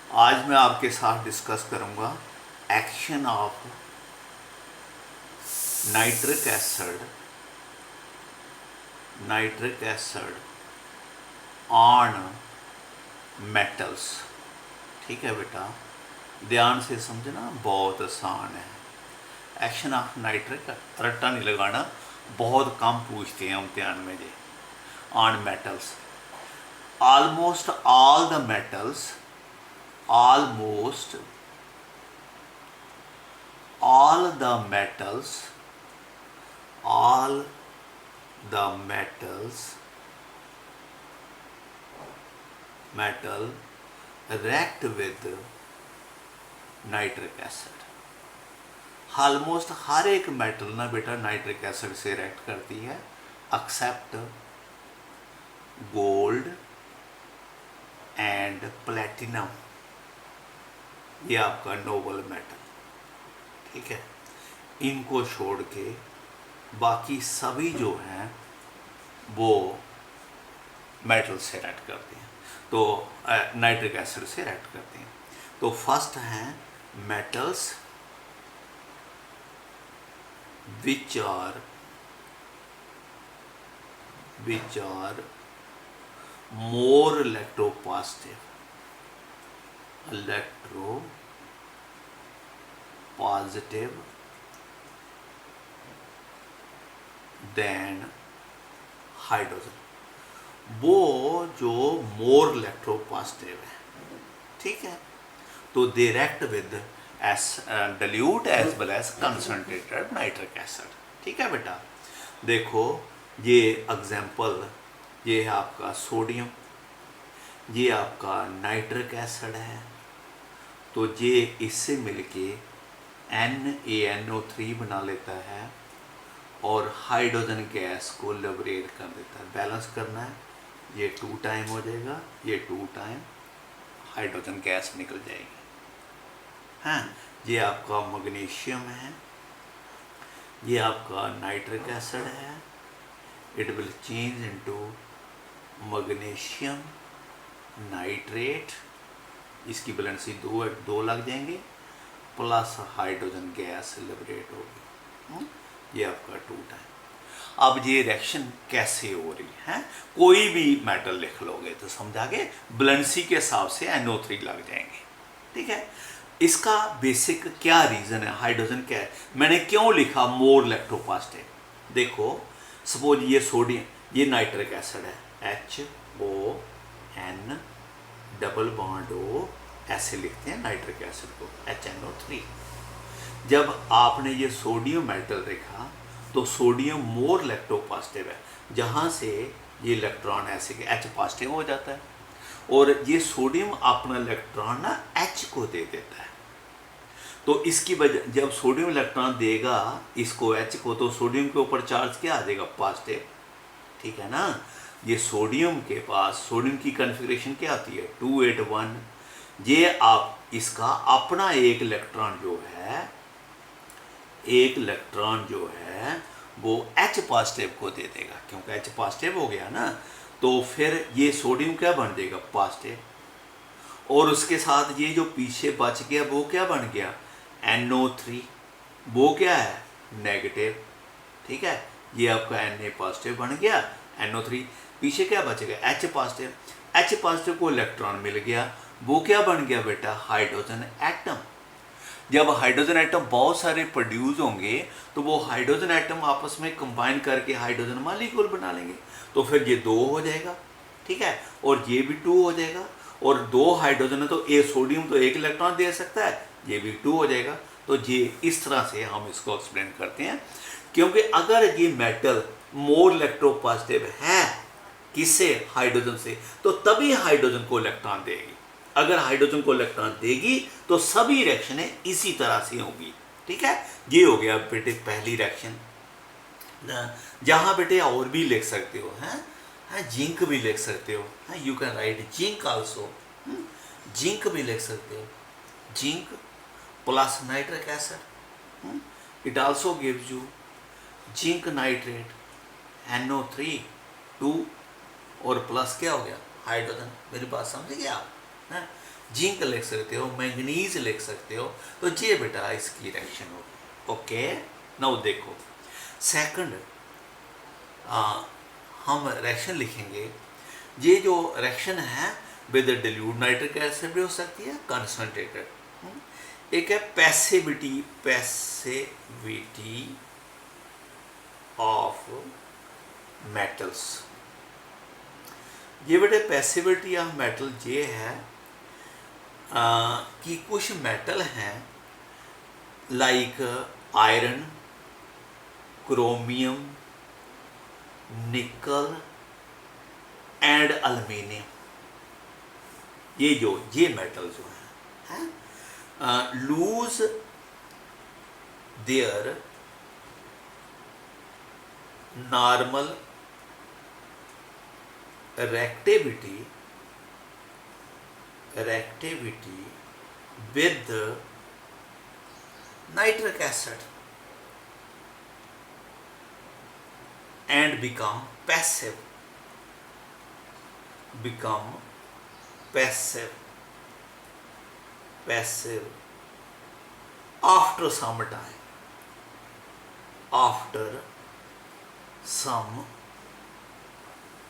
आज मैं आपके साथ डिस्कस करूंगा action of nitric acid on metals. ठीक है बेटा, ध्यान से समझना, बहुत आसान है। एक्शन ऑफ नाइट्रिक, रट्टा नहीं लगाना, बहुत कम पूछते हैं इम्तिहान में जी। On metals, almost all the metals, almost all the metals all the metals metal react with nitric acid. Almost हर एक मेटल ना बेटा नाइट्रिक एसिड से रिएक्ट करती है, एक्सेप्ट गोल्ड एंड प्लेटिनम, ये आपका नोबल मेटल। ठीक है, इनको छोड़ के बाकी सभी जो हैं वो मेटल से रिएक्ट करते हैं, तो नाइट्रिक एसिड से रिएक्ट करते हैं। तो फर्स्ट हैं metals which are more electropositive than hydrogen. वो जो मोर इलेक्ट्रोपॉजिटिव है, ठीक है, तो they react with dilute as well as concentrated nitric acid. ठीक है बेटा, देखो ये एग्जाम्पल, ये है आपका सोडियम, ये आपका नाइट्रिक एसिड है, तो ये इससे मिलके NaNO3 बना लेता है और हाइड्रोजन गैस को लिबरेट कर देता है। बैलेंस करना है, ये 2 टाइम हो जाएगा, ये 2 टाइम हाइड्रोजन गैस निकल जाएगी। हाँ, ये आपका मैग्नीशियम है, ये आपका नाइट्रिक एसिड है, it will change into magnesium nitrate, इसकी बैलेंसी 2 लग जाएंगे, प्लस हाइड्रोजन गैस लिबरेट होगी, ये आपका 2 टाइम। अब ये रिएक्शन कैसे हो रही है, कोई भी मेटल लिख लोगे तो समझा के बैलेंसी के हिसाब से NO3 लग जाएंगे। ठीक है, इसका बेसिक क्या रीज़न है, हाइड्रोजन क्या है, मैंने क्यों लिखा मोर इलेक्ट्रोपॉजिटिव। देखो सपोज ये सोडियम, ये नाइट्रिक एसिड है, HON डबल बॉन्ड O, ऐसे लिखते हैं नाइट्रिक एसिड को, HNO3। जब आपने ये सोडियम मेटल देखा तो सोडियम मोर इलेक्ट्रोपॉजिटिव है, जहाँ से ये इलेक्ट्रॉन ऐसे के H पॉजिटिव हो जाता है, और ये सोडियम अपना इलेक्ट्रॉन ना H को दे देता है। तो इसकी वजह, जब सोडियम इलेक्ट्रॉन देगा इसको H को, तो सोडियम के ऊपर चार्ज क्या आ जाएगा, पॉजिटिव। ठीक है ना, ये सोडियम के पास, सोडियम की कॉन्फ़िगरेशन क्या आती है, 281। ये आप इसका अपना एक इलेक्ट्रॉन जो है वो H पॉजिटिव को दे देगा, क्योंकि H पॉजिटिव हो गया ना, तो फिर ये सोडियम क्या बन जाएगा, पॉजिटिव, और उसके साथ ये जो पीछे बच गया वो क्या बन गया, NO3, वो क्या है, नेगेटिव। ठीक है, ये आपका Na पॉजिटिव बन गया, NO3, पीछे क्या बचेगा, H पॉजिटिव। H पॉजिटिव को इलेक्ट्रॉन मिल गया, वो क्या बन गया बेटा, हाइड्रोजन एटम। जब हाइड्रोजन एटम बहुत सारे प्रोड्यूस होंगे तो वो हाइड्रोजन एटम आपस में कंबाइन करके हाइड्रोजन मॉलिक्यूल बना लेंगे, तो फिर ये 2 हो जाएगा। ठीक है, और ये भी 2 हो जाएगा, और 2 हाइड्रोजन है तो सोडियम तो 1 इलेक्ट्रॉन दे सकता है, ये भी 2 हो जाएगा। तो ये इस तरह से हम इसको एक्सप्लेन करते हैं, क्योंकि अगर ये मेटल मोर इलेक्ट्रोपॉजिटिव है किससे, हाइड्रोजन से, तो तभी हाइड्रोजन को इलेक्ट्रॉन देगी। अगर हाइड्रोजन को इलेक्ट्रॉन देगी तो सभी रिएक्शनें इसी तरह से होंगी। ठीक है, ये हो गया बेटे पहली रिएक्शन। जहाँ बेटे और भी लिख सकते हो, हैं जिंक भी लिख सकते हो, you can write zinc also, zinc भी लिख सकते हो, zinc plus nitric acid, it also gives you zinc nitrate NO3 2 और प्लस क्या हो गया, हाइड्रोजन। मेरी बात समझ गए आप, हैं? जिंक लिख सकते हो, मैंगनीज लिख सकते हो। तो ये बेटा इसकी रिएक्शन होगी। ओके, नाउ देखो सेकंड हम रिएक्शन लिखेंगे। ये जो रिएक्शन है विद डिल्यूट नाइट्रिक एसिड भी हो सकती है, कंसंट्रेटेड। एक है पैसिविटी, पैसिविटी ऑफ मेटल्स। ये बेटे पैसिविटी ऑफ मेटल ये है कि कुछ मेटल हैं लाइक आयरन, क्रोमियम, निकल एंड एल्युमिनियम। ये मेटल जो है lose their normal reactivity with nitric acid and become passive after some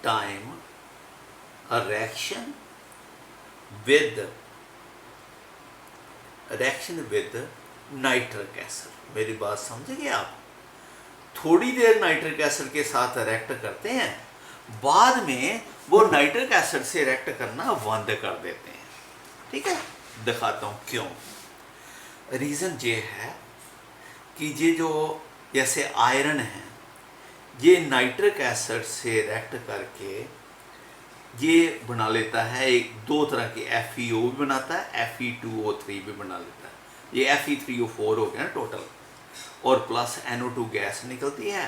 time a reaction with nitric acid. मेरी बात समझेंगे आप? थोड़ी देर नाइट्रिक एसिड के साथ रिएक्ट करते हैं, बाद में वो नाइट्रिक एसिड से रिएक्ट करना बंद कर देते हैं। ठीक है, दिखाता हूँ क्यों। रीज़न ये है कि ये जो जैसे आयरन है, ये नाइट्रिक एसिड से रिएक्ट करके ये बना लेता है एक दो तरह के FeO भी बनाता है, Fe2O3 भी बना लेता है। ये Fe3O4 हो गया ना टोटल, और प्लस NO2 गैस निकलती है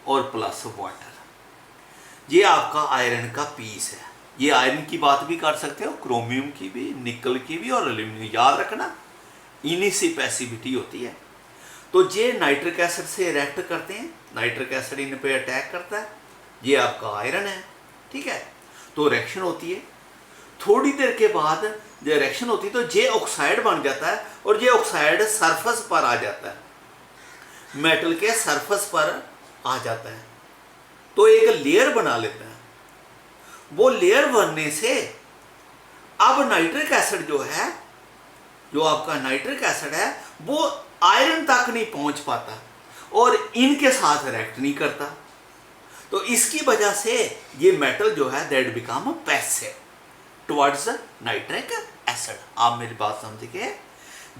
और प्लस वाटर। ये आपका आयरन का पीस है। ये आयरन की बात भी कर सकते हो, क्रोमियम की भी, निकल की भी और एल्यूमिनियम। याद रखना इन्हीं से पैसिविटी होती है। तो ये नाइट्रिक एसिड से रिएक्ट करते हैं, नाइट्रिक एसिड इन पे अटैक करता है। ये आपका आयरन है। ठीक है, तो रिएक्शन होती है। थोड़ी देर के बाद जब रिएक्शन होती है तो ये ऑक्साइड बन जाता है और ये ऑक्साइड सरफेस पर आ जाता है, मेटल के सरफेस पर आ जाता है, तो एक लेयर बना लेता है। वो लेयर बनने से अब नाइट्रिक एसिड जो है, जो आपका नाइट्रिक एसिड है, वो आयरन तक नहीं पहुंच पाता और इनके साथ रिएक्ट नहीं करता। तो इसकी वजह से ये मेटल जो है that become passive towards nitric acid. आप मेरी बात समझिए,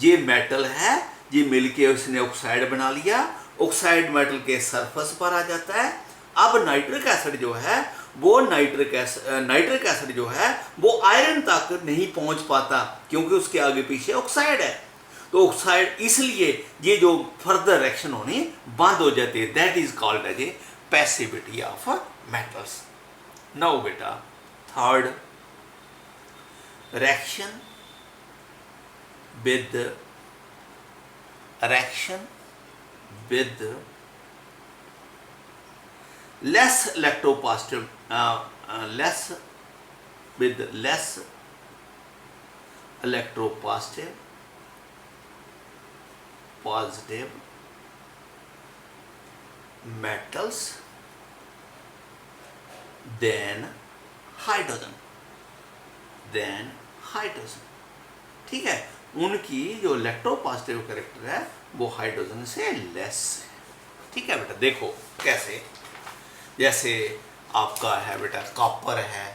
ये मेटल है, ये मिलके उसने ऑक्साइड बना लिया, ऑक्साइड मेटल के सरफेस पर आ जाता है। अब नाइट्रिक एसिड जो है वो नाइट्रिक एसिड जो है वो आयरन तक नहीं पहुंच पाता, क्योंकि उसके आगे पीछे ऑक्साइड है। तो ऑक्साइड इसलिए ये जो फर्दर रिएक्शन होनी बंद हो जाती है। That is called as a passivity of metals. Now बेटा third, reaction with less electropositive less electropositive metals than hydrogen. ठीक है, उनकी जो इलेक्ट्रोपॉजिटिव कैरेक्टर है वो हाइड्रोजन से लेस है। ठीक है बेटा, देखो कैसे, जैसे आपका है बेटा कॉपर है,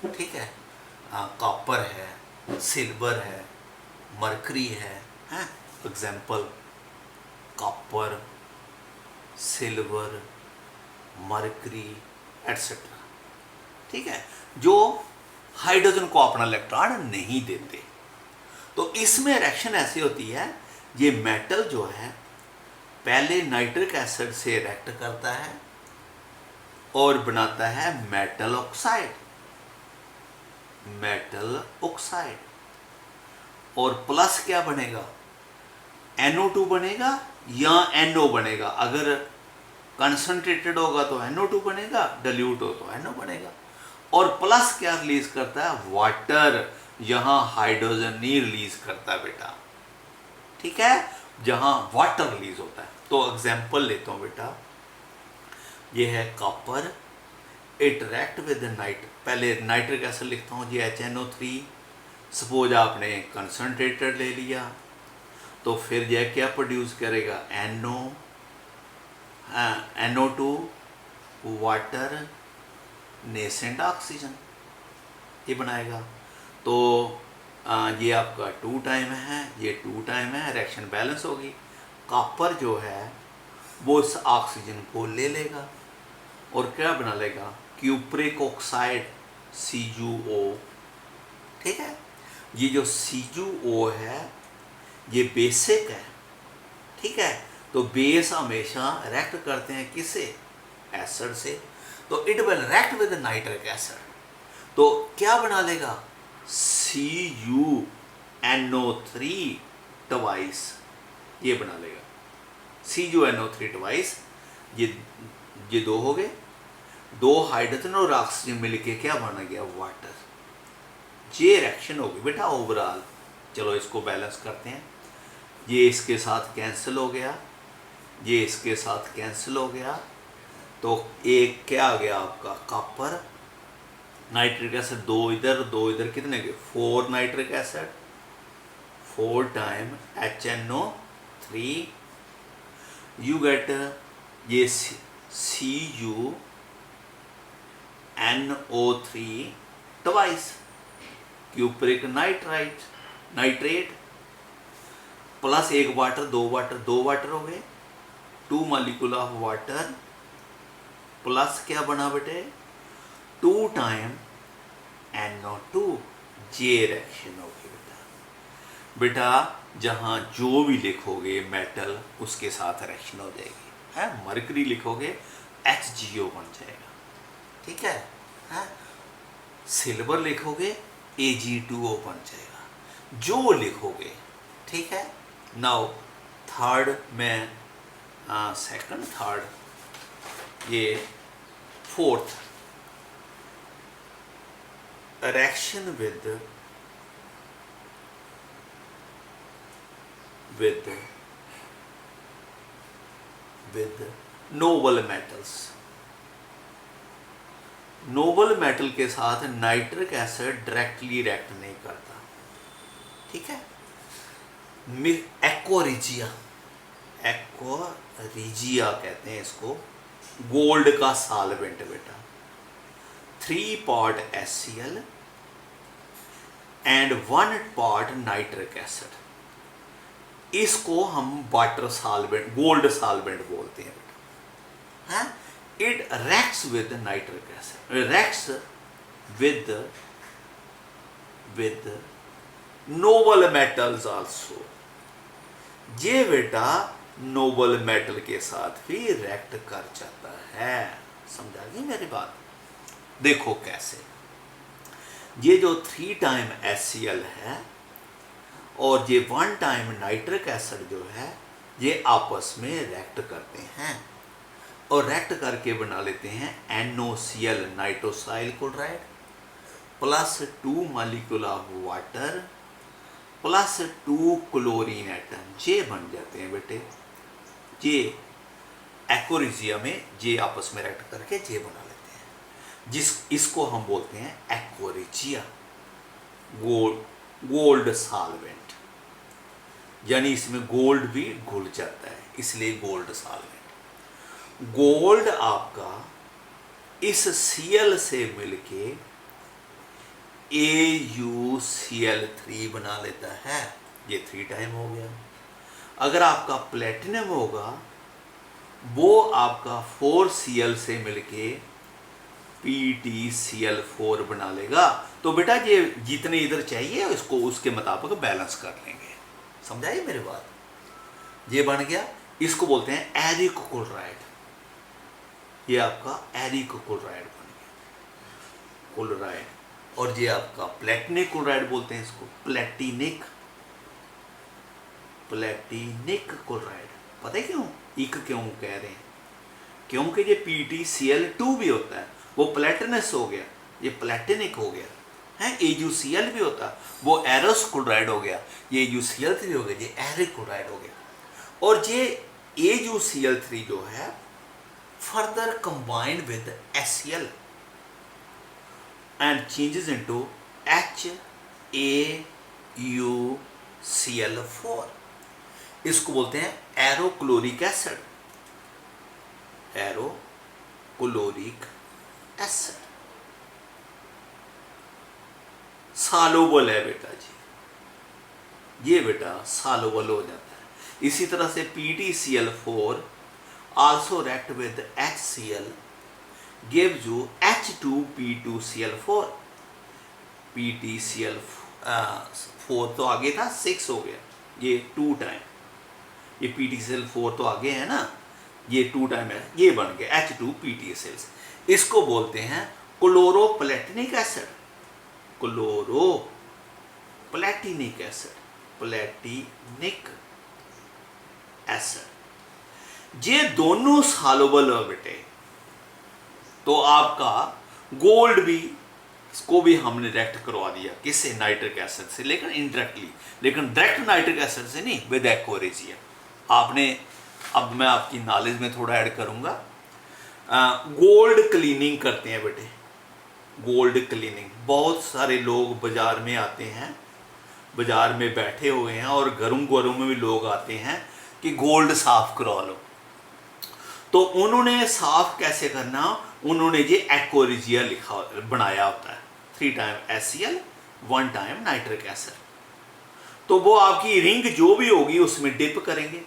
ठीक है, कॉपर है, सिल्वर है, मरकरी है, example copper, silver, mercury etcetera. ठीक है, जो हाइड्रोजन को अपना इलेक्ट्रॉन नहीं देते। तो इसमें रिएक्शन ऐसी होती है, ये मेटल जो है पहले नाइट्रिक एसिड से रिएक्ट करता है और बनाता है मेटल ऑक्साइड, और प्लस क्या बनेगा, NO2 बनेगा या NO बनेगा। अगर कंसंट्रेटेड होगा तो NO2 बनेगा, डाइल्यूट हो तो NO बनेगा। और प्लस क्या रिलीज करता है, वाटर। यहाँ हाइड्रोजन नहीं रिलीज करता बेटा, ठीक है, जहाँ वाटर रिलीज होता है। तो एग्जाम्पल लेता हूँ बेटा, ये है कॉपर, इंटरेक्ट विद नाइट, पहले नाइट्रिक एसिड लिखता हूँ जी HNO3। सपोज आपने कंसनट्रेटेड ले लिया तो फिर यह क्या प्रोड्यूस करेगा, NO2 वाटर नेसेंट ऑक्सीजन ये बनाएगा। तो ये आपका 2 टाइम है, ये 2 टाइम है, रिएक्शन बैलेंस होगी। कॉपर जो है वो इस ऑक्सीजन को ले लेगा और क्या बना लेगा, क्यूप्रिक ऑक्साइड CuO, ठीक है। ये जो CuO है ये बेसिक है, ठीक है। तो बेस हमेशा रिएक्ट करते हैं किससे, एसिड से। तो it will react with nitric acid, तो क्या बना लेगा, CuNO3 ट्वाइस, ये बना लेगा CuNO3 ट्वाइस। ये दो हो गए, 2 हाइड्रोजन और ऑक्सीजन मिलके क्या बना गया, वाटर। ये रिएक्शन होगी बेटा ओवरऑल। चलो इसको बैलेंस करते हैं, ये इसके साथ कैंसिल हो गया, ये इसके साथ कैंसिल हो गया, तो एक क्या आ गया आपका कॉपर, नाइट्रिक एसिड 2 इधर 2 इधर, कितने के 4 nitric acid, 4 time HNO3, you get ये CuNO3 twice, cupric nitrate plus 1 water 2 water हो गए, 2 मॉलिक्यूल ऑफ वाटर प्लस क्या बना बेटे, 2 टाइम NO2, ये रिएक्शन होगी बेटा। जहाँ जो भी लिखोगे मेटल उसके साथ रिएक्शन हो जाएगी, है। मरकरी लिखोगे HgO बन जाएगा, ठीक है। सिल्वर लिखोगे Ag2O बन जाएगा, जो लिखोगे, ठीक है। नाउ थर्ड में सेकंड थर्ड, ये fourth, reaction with noble metals. Nobel metal के साथ नाइट्रिक एसिड डायरेक्टली रिएक्ट नहीं करता, ठीक है। एक्वारिजिया कहते हैं इसको, गोल्ड का सॉल्वेंट बेटा, 3 part HCl and 1 part nitric acid, इसको हम वाटर सॉल्वेंट, गोल्ड सॉल्वेंट बोलते हैं बेटा, है। It reacts with nitric acid, reacts with noble metals also, ये बेटा नोबल मेटल के साथ भी रिएक्ट कर जाता है। समझा गई मेरी बात? देखो कैसे, ये जो 3 टाइम HCl है और ये 1 टाइम नाइट्रिक एसिड जो है, ये आपस में रिएक्ट करते हैं और रिएक्ट करके बना लेते हैं NOCl nitrosyl chloride plus 2 molecule of water plus 2 chlorine atom, ये बन जाते हैं बेटे। ये एक्वारिजिया में ये आपस में रिएक्ट करके ये बना लेते हैं, इसको हम बोलते हैं एक्वारिजिया, गोल्ड सॉल्वेंट, यानी इसमें गोल्ड भी घुल जाता है, इसलिए गोल्ड सॉल्वेंट। गोल्ड आपका इस Cl से मिलके AuCl3 बना लेता है, ये 3 टाइम हो गया। अगर आपका प्लेटिनम होगा वो आपका 4Cl से मिलके PtCl4 बना लेगा। तो बेटा ये जितने इधर चाहिए इसको उसके मुताबिक बैलेंस कर लेंगे। समझाइए मेरी बात? ये बन गया, इसको बोलते हैं एरिक क्लोराइड, ये आपका एरिक क्लोराइड बन गया, क्लोराइड। और ये आपका प्लेटिनिक क्लोराइड बोलते हैं इसको, प्लेटिनिक क्लोराइड। पता है क्यों क्यों कह रहे हैं? क्योंकि ये PtCl2 भी होता है, वो प्लेटिनस हो गया, ये प्लेटिनिक हो गया, है, AuCl भी होता, वो एरोस क्लोराइड हो गया, ये AuCl3 हो गया, ये एरिक क्लोराइड हो गया। और ये AuCl3 जो है further combined with HCl and changes into HAuCl4, इसको बोलते हैं एरोक्लोरिक एसिड, एरोक्लोरिक एसिड। सालोबल है बेटा जी, ये बेटा सालोबल हो जाता है। इसी तरह से PtCl4 also react with HCl gives you H2P2Cl4। PtCl4 तो आगे था, 6 हो गया, ये 2 टाइम, ये PtCl4 तो आगे है ना, ये 2 टाइम है, ये बन गया H2PtCl। इसको बोलते हैं क्लोरोप्लेटिनिक एसिड, क्लोरोप्लेटिनिक एसिड, प्लेटिनिक एसिड। ये दोनों सॉल्युबल है बेटे। तो आपका गोल्ड भी, इसको भी हमने रिएक्ट करवा दिया, किससे? नाइट्रिक एसिड से, लेकिन इनडायरेक्टली, लेकिन डायरेक्ट नाइट्रिक एसिड से नहीं, विद एक्वारेजिया। आपने, अब मैं आपकी नॉलेज में थोड़ा ऐड करूंगा, गोल्ड क्लीनिंग करते हैं बेटे, गोल्ड क्लीनिंग। बहुत सारे लोग बाजार में आते हैं, बाजार में बैठे हुए हैं, और घरों घरों में भी लोग आते हैं कि गोल्ड साफ करवा लो। तो उन्होंने साफ कैसे करना, उन्होंने ये एक्वारेजिया लिखा बनाया होता है, 3 time HCl 1 time nitric acid. तो वो आपकी रिंग जो भी होगी उसमें डिप करेंगे,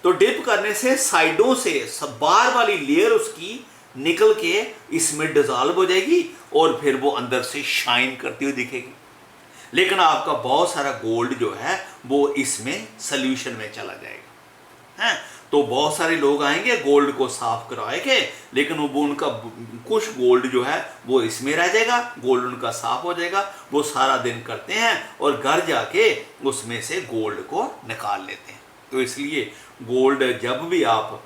तो डिप करने से साइडों से सब बाहर वाली लेयर उसकी निकल के इसमें डिजॉल्व हो जाएगी, और फिर वो अंदर से शाइन करती हुई दिखेगी। लेकिन आपका बहुत सारा गोल्ड जो है वो इसमें सोल्यूशन में चला जाएगा, है। तो बहुत सारे लोग आएंगे गोल्ड को साफ करवाएंगे, लेकिन वो उनका कुछ गोल्ड जो है वो इसमें रह जाएगा, गोल्ड उनका साफ हो जाएगा। वो सारा दिन करते हैं और घर जाके उसमें से गोल्ड को निकाल लेते हैं। तो इसलिए गोल्ड जब भी आप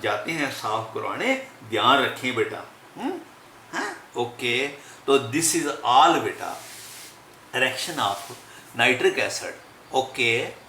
जाते हैं साफ करवाने, ध्यान रखें बेटा। ओके, तो दिस इज ऑल बेटा reaction of nitric acid. Okay.